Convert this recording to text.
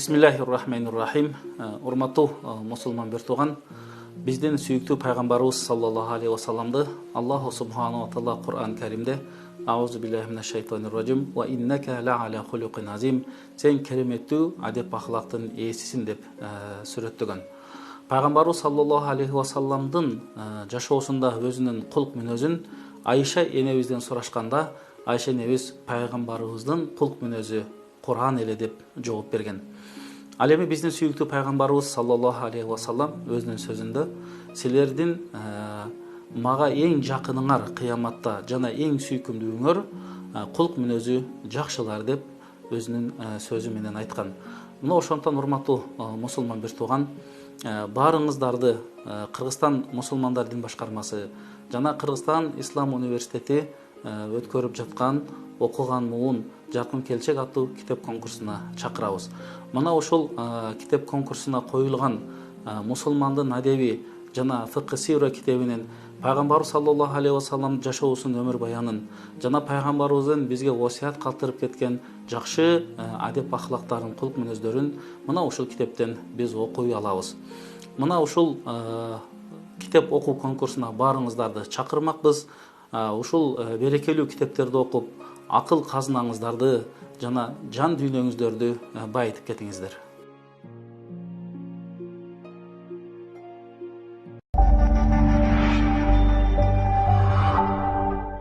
Бисмиллахир-рахманир-рахим. Урматтуу мусулман бир тууган, биздин сүйүктүү пайгамбарыбыз саллаллаху алейхи ва салламды Аллаху субханаху ва таала Кур'ан Каримде Аузу биллахи минаш шайтанир раджим ва иннака ла аля хулуқин азим, сен кереметтүү адеп ахлактын ээсисиң деп сүрөттөгөн. Пайгамбарыбыз саллаллаху алейхи ва салламдын жашоосунда өзүнүн кулк мүнөзүн Айша энебизден сурашканда, Айша энебиз пайгамбарыбыздын кулк мүнөзү Кур'ан эле деп жооп берген. Ал эми биздин сүйүктүү пайгамбарыбыз саллаллаху алейхи ва саллам өзүнүн сөзүндө силердин мага эң жакыныңар кыяматта жана эң сүйкүмдүүңөр кулк мүнөзү жакшылар деп өзүнүн сөзү менен айткан. Мына ошондон урматтуу мусулман бир тууган, баарыңыздарды Кыргызстан мусулмандар дин башкармасы жана Кыргызстан Ислам университети өткөрүп жаткан окуган муун жаркын келчек аттуу китеп конкурсуна чакырабыз. Мына ошол китеп конкурсуна коюлган мусулмандын адеби жана фикх сира китебинен пайгамбарыбыз саллаллаху алейхи ва саллам жашоосун, өмүр баянын жана пайгамбарыбыздын бизге васият калтырып кеткен жакшы адеп ахлактарын, кулк мүнөздөрүн мына ушул китептен биз окуй алабыз. Мына ушул китеп окуу конкурсуна баарыңыздарды чакырмакпыз. Ушул берекелүү китептерди окуп, акыл казынаңыздарды жана жан дүйнөңүздөрдү байытып кетиңиздер.